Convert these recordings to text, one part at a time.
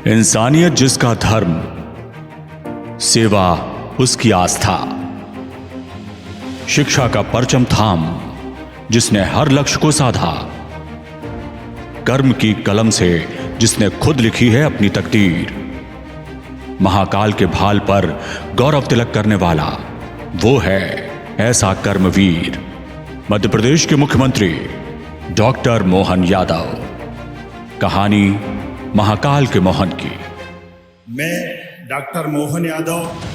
इंसानियत जिसका धर्म, सेवा उसकी आस्था, शिक्षा का परचम थाम जिसने हर लक्ष्य को साधा, कर्म की कलम से जिसने खुद लिखी है अपनी तकदीर, महाकाल के भाल पर गौरव तिलक करने वाला वो है ऐसा कर्मवीर, मध्य प्रदेश के मुख्यमंत्री डॉक्टर मोहन यादव। कहानी महाकाल के मोहन की। मैं डॉक्टर मोहन यादव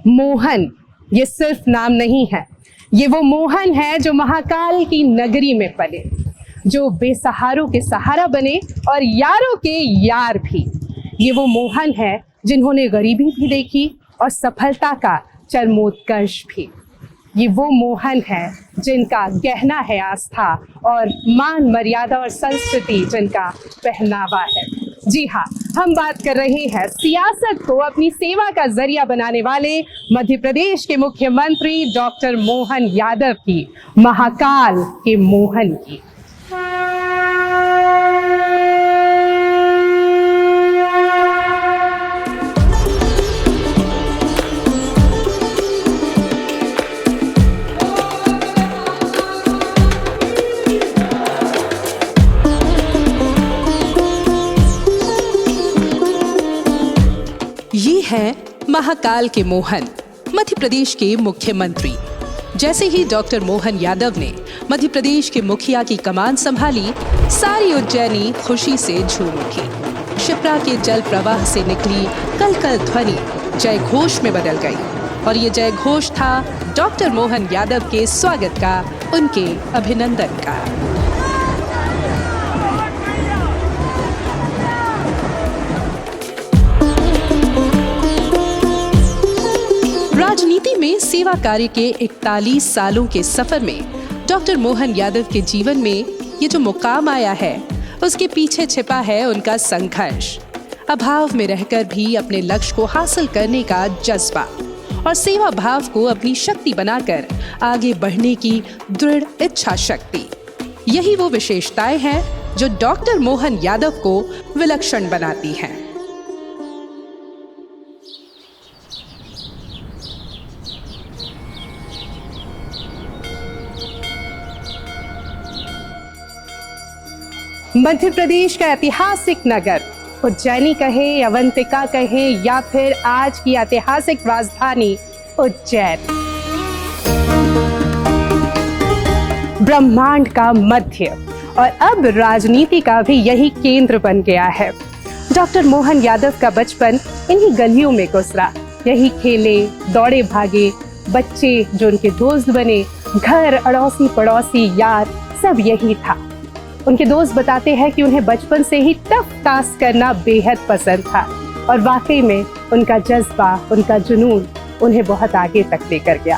मोहन ये सिर्फ नाम नहीं है, ये वो मोहन है जो महाकाल की नगरी में पले, जो बेसहारों के सहारा बने और यारों के यार भी। ये वो मोहन है जिन्होंने गरीबी भी देखी और सफलता का चरमोत्कर्ष भी। ये वो मोहन है जिनका गहना है आस्था और मान मर्यादा और संस्कृति जिनका पहनावा है। जी हाँ, हम बात कर रहे हैं सियासत को अपनी सेवा का जरिया बनाने वाले मध्य प्रदेश के मुख्यमंत्री डॉक्टर मोहन यादव की, महाकाल के मोहन की। ये है महाकाल के मोहन, मध्य प्रदेश के मुख्यमंत्री। जैसे ही डॉक्टर मोहन यादव ने मध्य प्रदेश के मुखिया की कमान संभाली, सारी उज्जैनी खुशी से झूम उठी। शिप्रा के जल प्रवाह से निकली कल ध्वनि जय घोष में बदल गई और ये जय घोष था डॉक्टर मोहन यादव के स्वागत का, उनके अभिनंदन का। राजनीति में सेवा कार्य के 41 सालों के सफर में डॉक्टर मोहन यादव के जीवन में ये जो मुकाम आया है, उसके पीछे छिपा है उनका संघर्ष, अभाव में रहकर भी अपने लक्ष्य को हासिल करने का जज्बा और सेवा भाव को अपनी शक्ति बनाकर आगे बढ़ने की दृढ़ इच्छा शक्ति। यही वो विशेषताएं हैं जो डॉक्टर मोहन यादव को विलक्षण बनाती हैं। मध्य प्रदेश का ऐतिहासिक नगर, उज्जैनी कहें, अवंतिका कहें या फिर आज की ऐतिहासिक राजधानी उज्जैन, ब्रह्मांड का मध्य और अब राजनीति का भी यही केंद्र बन गया है। डॉक्टर मोहन यादव का बचपन इन्हीं गलियों में गुजरा। यही खेले, दौड़े भागे, बच्चे जो उनके दोस्त बने, घर, अड़ोसी पड़ोसी, यार, सब यही था। उनके दोस्त बताते हैं कि उन्हें बचपन से ही टफ टास्क करना बेहद पसंद था और वाकई में उनका जज्बा, उनका जुनून उन्हें बहुत आगे तक लेकर गया।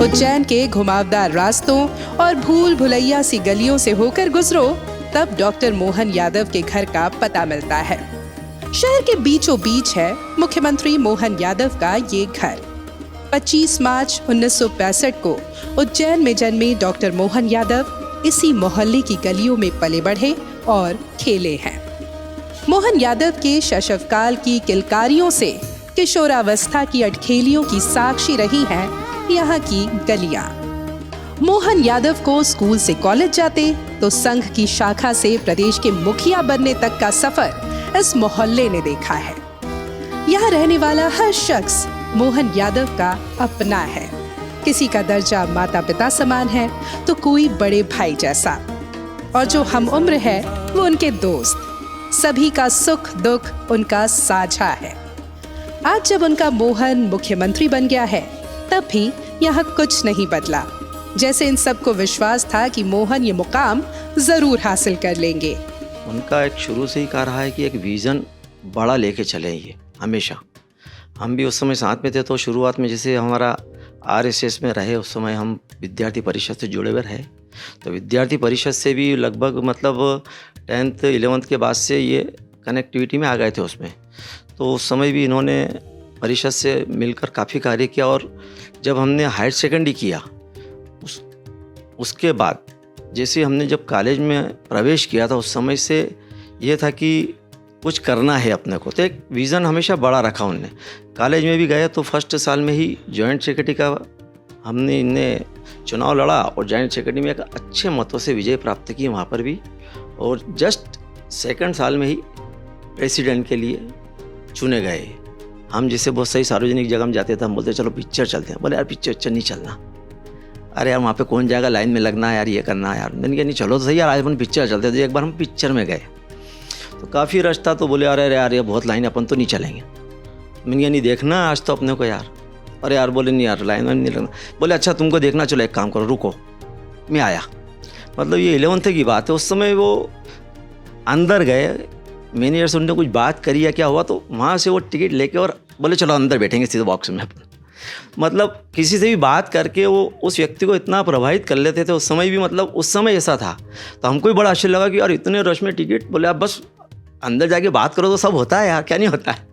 उज्जैन के घुमावदार रास्तों और भूल भुलैया सी गलियों से होकर गुजरो, तब डॉक्टर मोहन यादव के घर का पता मिलता है। शहर के बीचों बीच है मुख्यमंत्री मोहन यादव का ये घर। 25 मार्च 1965 को उज्जैन में जन्मे डॉक्टर मोहन यादव इसी मोहल्ले की गलियों में पले बढ़े और खेले हैं। मोहन यादव के शैशवकाल की किलकारियों से किशोरावस्था की अटखेलियों की साक्षी रही हैं यहाँ की गलियां। मोहन यादव को स्कूल से कॉलेज जाते तो संघ की शाखा से प्रदेश के मुखिया बनने तक का सफर इस मोहल्ले ने देखा है। यहाँ रहने वाला हर शख्स मोहन यादव का अपना है। किसी का दर्जा माता पिता समान है तो कोई बड़े भाई जैसा, और जो हम उम्र है वो उनके दोस्त। सभी का सुख दुख उनका साझा है। आज जब उनका मोहन मुख्यमंत्री बन गया है, तब भी यहाँ कुछ नहीं बदला। जैसे इन सबको विश्वास था कि मोहन ये मुकाम जरूर हासिल कर लेंगे। उनका एक शुरू से ही कहा रहा है कि एक विज़न बड़ा लेके चले ये हमेशा। हम भी उस समय साथ में थे, तो शुरुआत में जैसे हमारा आरएसएस में रहे, उस समय हम विद्यार्थी परिषद से जुड़े हुए रहे। तो विद्यार्थी परिषद से भी लगभग मतलब 10th 11th के बाद से ये कनेक्टिविटी में आ गए थे उसमें। तो उस समय भी इन्होंने परिषद से मिलकर काफ़ी कार्य किया। और जब हमने हायर सेकेंडरी किया उसके बाद जैसे हमने जब कॉलेज में प्रवेश किया था, उस समय से ये था कि कुछ करना है अपने को। तो एक विज़न हमेशा बड़ा रखा उनने। कॉलेज में भी गए तो फर्स्ट साल में ही जॉइंट सेक्रेटरी का हमने इन्हें चुनाव लड़ा और जॉइंट सेक्रेटरी में एक अच्छे मतों से विजय प्राप्त की वहाँ पर भी। और जस्ट सेकंड साल में ही प्रेसिडेंट के लिए चुने गए। हम जैसे बहुत सही सार्वजनिक जगह में जाते थे, हम बोलते चलो पिक्चर चलते हैं। बोले यार पिक्चर नहीं चलना, अरे यार वहाँ पे कौन जाएगा, लाइन में लगना है यार, ये करना है यार। मैंने कहा नहीं चलो तो सही यार, आज अपन पिक्चर चलते थे। एक बार हम पिक्चर में गए तो काफ़ी रश था, तो बोले अरे यार ये बहुत लाइन, अपन तो नहीं चलेंगे। मैंने कहा नहीं देखना आज तो अपने को यार। अरे यार बोले नहीं यार लाइन में नहीं लगना। बोले अच्छा तुमको देखना, चलो एक काम करो रुको, मैं आया। मतलब ये 11th की बात है। उस समय वो अंदर गए, मैनेजर से उनने कुछ बात करी या क्या हुआ, तो वहाँ से वो टिकट लेके और बोले चलो अंदर बैठेंगे सीधे बॉक्स में अपन। मतलब किसी से भी बात करके वो उस व्यक्ति को इतना प्रभावित कर लेते थे। उस समय भी मतलब उस समय ऐसा था। तो हमको भी बड़ा आश्चर्य लगा कि यार इतने रश में टिकट। बोले आप बस अंदर जाके बात करो तो सब होता है यार, क्या नहीं होता है।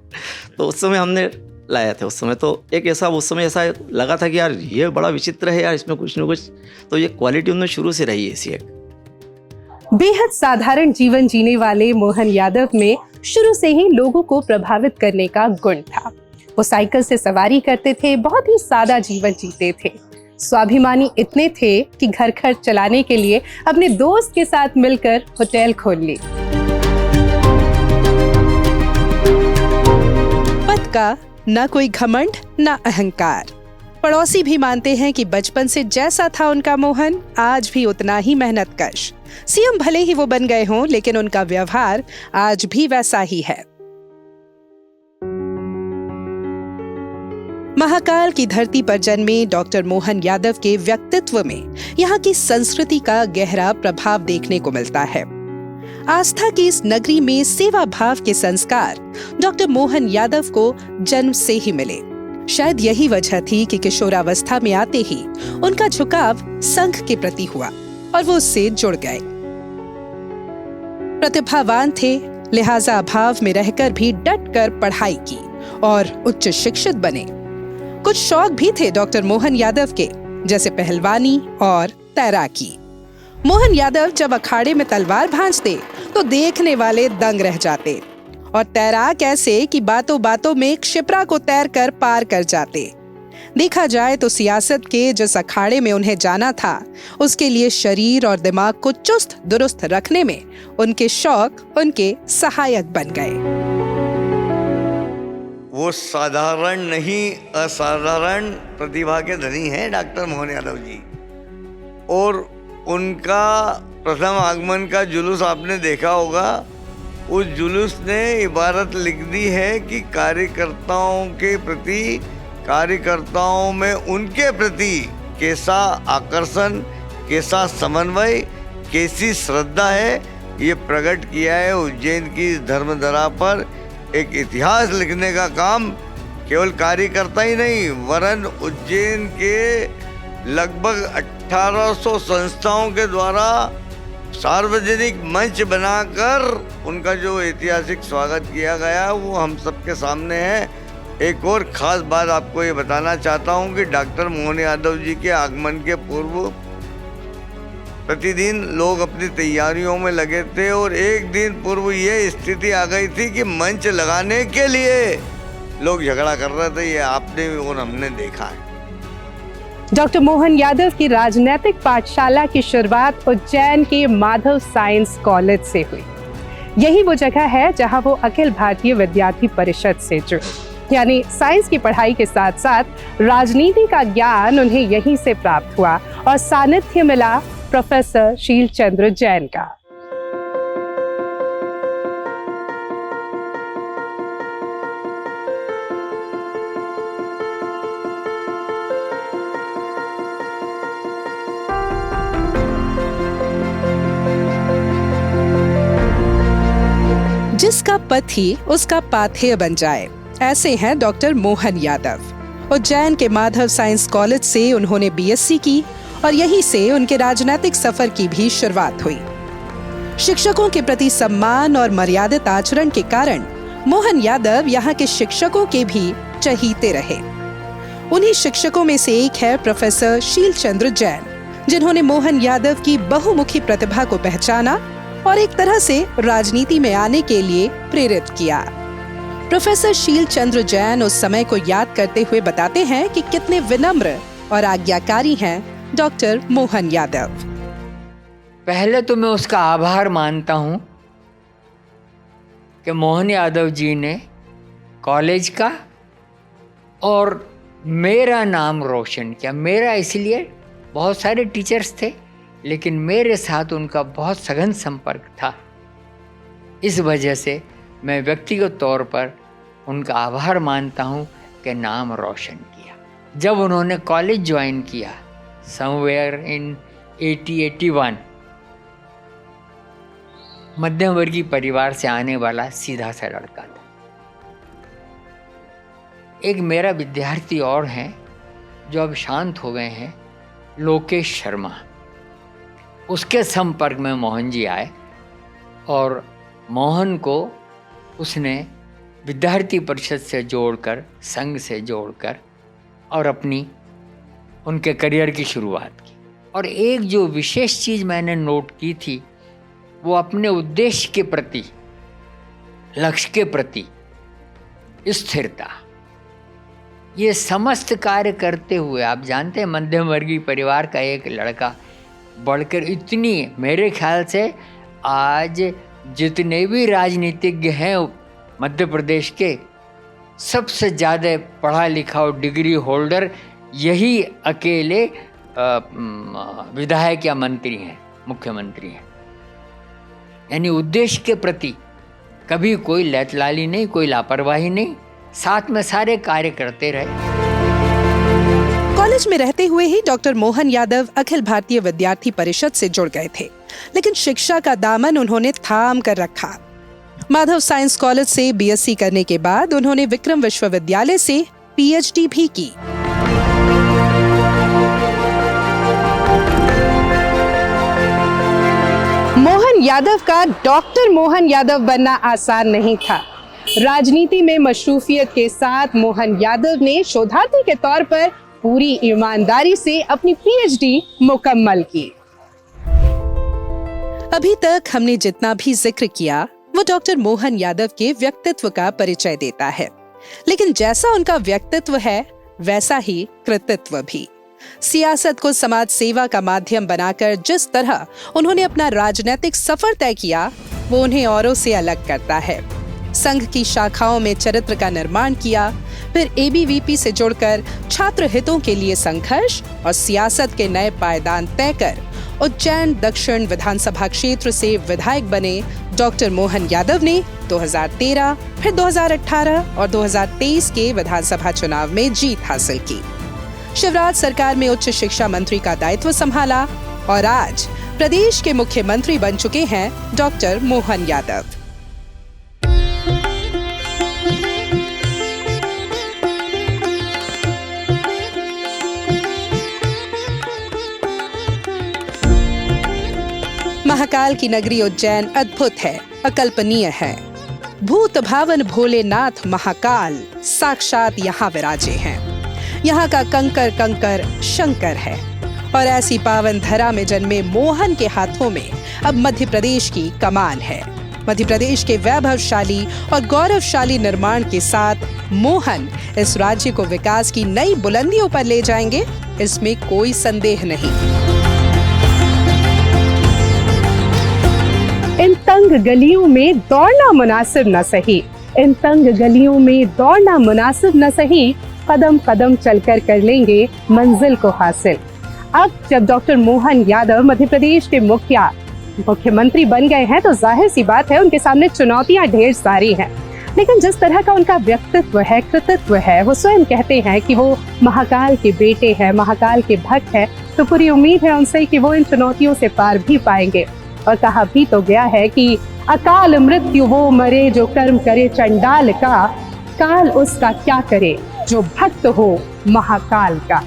तो उस समय हमने लाया था। उस समय तो एक ऐसा उस समय ऐसा लगा था कि यार ये बड़ा विचित्र है यार, इसमें कुछ ना कुछ तो ये क्वालिटी उनमें शुरू से रही है ऐसी एक। बेहद साधारण जीवन जीने वाले मोहन यादव में शुरू से ही लोगों को प्रभावित करने का गुण था। वो साइकिल से सवारी करते थे, बहुत ही सादा जीवन जीते थे। स्वाभिमानी इतने थे कि घर खर्च चलाने के लिए अपने दोस्त के साथ मिलकर होटल खोल ली। पद का न कोई घमंड न अहंकार। पड़ोसी भी मानते हैं कि बचपन से जैसा था उनका मोहन, आज भी उतना ही मेहनतकश। सीएम भले ही वो बन गए हों, लेकिन उनका व्यवहार आज भी वैसा ही है। महाकाल की धरती पर जन्मे डॉक्टर मोहन यादव के व्यक्तित्व में यहाँ की संस्कृति का गहरा प्रभाव देखने को मिलता है। आस्था की इस नगरी में सेवा भाव के संस्कार डॉक्टर मोहन यादव को जन्म से ही मिले। शायद यही वजह थी कि किशोरावस्था में आते ही उनका झुकाव संघ के प्रति हुआ और वो उससे जुड़ गए। प्रतिभावान थे, लिहाजा अभाव में रहकर भी डट कर पढ़ाई की और उच्च शिक्षित बने। कुछ शौक भी थे डॉक्टर मोहन यादव के, जैसे पहलवानी और तैराकी। मोहन यादव जब अखाड़े में तलवार भांजते तो देखने वाले दंग रह जाते, और तैराक ऐसे कि बातों बातों में क्षिप्रा को तैर कर पार कर जाते। देखा जाए तो सियासत के जिस अखाड़े में उन्हें जाना था, उसके लिए शरीर और दिमाग को चुस्त दुरुस्त रखने में उनके शौक उनके सहायक बन गए। वो साधारण नहीं असाधारण प्रतिभा के धनी हैं डॉक्टर मोहन यादव जी। और उनका प्रथम आगमन का जुलूस आपने देखा होगा। उस जुलूस ने इबारत लिख दी है कि कार्यकर्ताओं के प्रति, कार्यकर्ताओं में उनके प्रति कैसा आकर्षण, कैसा समन्वय, कैसी श्रद्धा है, ये प्रकट किया है। उज्जैन की धर्मधरा पर एक इतिहास लिखने का काम केवल कार्यकर्ता ही नहीं, वरन उज्जैन के लगभग 1800 संस्थाओं के द्वारा सार्वजनिक मंच बनाकर उनका जो ऐतिहासिक स्वागत किया गया वो हम सबके सामने है। एक और ख़ास बात आपको ये बताना चाहता हूँ कि डॉक्टर मोहन यादव जी के आगमन के पूर्व प्रतिदिन लोग अपनी तैयारियों में लगे थे, और एक दिन पूर्व ये स्थिति आ गई थी कि मंच लगाने के लिए लोग झगड़ा कर रहे थे। ये आपने और हमने देखा है। डॉक्टर मोहन यादव की राजनीतिक पाठशाला की शुरुआत उज्जैन के माधव साइंस कॉलेज से हुई। यही वो जगह है जहां वो अखिल भारतीय विद्यार्थी परिषद से जुड़े। यानी साइंस की पढ़ाई के साथ साथ राजनीति का ज्ञान उन्हें यहीं से प्राप्त हुआ और सानिध्य मिला प्रोफेसर शील चंद्र जैन का। जिसका पति उसका पाथेय बन जाए, ऐसे हैं डॉक्टर मोहन यादव। उज्जैन के माधव साइंस कॉलेज से उन्होंने बीएससी की और यहीं से उनके राजनीतिक सफर की भी शुरुआत हुई। शिक्षकों के प्रति सम्मान और मर्यादित आचरण के कारण मोहन यादव यहाँ के शिक्षकों के भी चहीते रहे। उन्हीं शिक्षकों में से एक है प्रोफेसर शीलचंद्र जैन, जिन्होंने मोहन यादव की बहुमुखी प्रतिभा को पहचाना और एक तरह से राजनीति में आने के लिए प्रेरित किया। प्रोफेसर शीलचंद्र जैन उस समय को याद करते हुए बताते हैं कि कितने विनम्र और आज्ञाकारी हैं डॉक्टर मोहन यादव। पहले तो मैं उसका आभार मानता हूँ कि मोहन यादव जी ने कॉलेज का और मेरा नाम रोशन किया। मेरा इसलिए, बहुत सारे टीचर्स थे लेकिन मेरे साथ उनका बहुत सघन संपर्क था। इस वजह से मैं व्यक्तिगत तौर पर उनका आभार मानता हूँ कि नाम रोशन किया। जब उन्होंने कॉलेज ज्वाइन किया समवेयर इन 80-81, मध्यम वर्गीय परिवार से आने वाला सीधा सा लड़का था। एक मेरा विद्यार्थी और हैं जो अब शांत हो गए हैं, लोकेश शर्मा। उसके संपर्क में मोहन जी आए और मोहन को उसने विद्यार्थी परिषद से जोड़कर, संघ से जोड़कर और अपनी उनके करियर की शुरुआत की। और एक जो विशेष चीज़ मैंने नोट की थी, वो अपने उद्देश्य के प्रति, लक्ष्य के प्रति स्थिरता। ये समस्त कार्य करते हुए, आप जानते हैं मध्यम वर्गीय परिवार का एक लड़का बढ़कर इतनी, मेरे ख्याल से आज जितने भी राजनीतिज्ञ हैं मध्य प्रदेश के, सबसे ज़्यादा पढ़ा लिखा और डिग्री होल्डर यही अकेले विधायक या मंत्री हैं, मुख्यमंत्री हैं। यानी उद्देश्य के प्रति कभी कोई लैतलाली नहीं, कोई लापरवाही नहीं, साथ में सारे कार्य करते रहे। कॉलेज में रहते हुए ही डॉक्टर मोहन यादव अखिल भारतीय विद्यार्थी परिषद से जुड़ गए थे, लेकिन शिक्षा का दामन उन्होंने थाम कर रखा। माधव साइंस कॉलेज से बीएससी करने के बाद उन्होंने विक्रम विश्वविद्यालय से पीएचडी भी की। मोहन यादव का डॉक्टर मोहन यादव बनना आसान नहीं था। राजनीति में मशरूफियत के साथ मोहन यादव ने शोधार्थी के तौर पर पूरी ईमानदारी से अपनी पीएचडी मुकम्मल की। अभी तक हमने जितना भी जिक्र किया वो डॉक्टर मोहन यादव के व्यक्तित्व का परिचय देता है, लेकिन जैसा उनका व्यक्तित्व है वैसा ही कृतित्व भी। सियासत को समाज सेवा का माध्यम बनाकर जिस तरह उन्होंने अपना राजनीतिक सफर तय किया, वो उन्हें औरों से अलग करता है। संघ की शाखाओं में चरित्र का निर्माण किया, फिर एबीवीपी से जुड़कर छात्र हितों के लिए संघर्ष और सियासत के नए पायदान तय कर उज्जैन दक्षिण विधानसभा क्षेत्र से विधायक बने डॉक्टर मोहन यादव ने 2013, फिर 2018 और 2023 के विधानसभा चुनाव में जीत हासिल की। शिवराज सरकार में उच्च शिक्षा मंत्री का दायित्व संभाला और आज प्रदेश के मुख्यमंत्री बन चुके हैं डॉक्टर मोहन यादव। महाकाल की नगरी उज्जैन अद्भुत है, अकल्पनीय है। भूत भावन भोलेनाथ महाकाल साक्षात यहाँ विराजे हैं। यहाँ का कंकर कंकर शंकर है और ऐसी पावन धरा में जन्मे मोहन के हाथों में अब मध्य प्रदेश की कमान है। मध्य प्रदेश के वैभवशाली और गौरवशाली निर्माण के साथ मोहन इस राज्य को विकास की नई बुलंदियों पर ले जाएंगे, इसमें कोई संदेह नहीं। इन तंग गलियों में दौड़ना मुनासिब न सही, इन तंग गलियों में दौड़ना मुनासिब न सही, कदम कदम चलकर कर लेंगे मंजिल को हासिल। अब जब डॉक्टर मोहन यादव मध्य प्रदेश के मुख्यमंत्री बन गए हैं तो जाहिर सी बात है उनके सामने चुनौतियां ढेर सारी हैं, लेकिन जिस तरह का उनका व्यक्तित्व है, कृतित्व है, वो स्वयं कहते हैं कि वो महाकाल के बेटे हैं, महाकाल के भक्त हैं, तो पूरी उम्मीद है उनसे कि वो इन चुनौतियों से पार भी पाएंगे। और कहा भी तो गया है कि अकाल मृत्यु वो मरे जो कर्म करे चंडाल का, काल उसका क्या करे जो भक्त हो महाकाल का।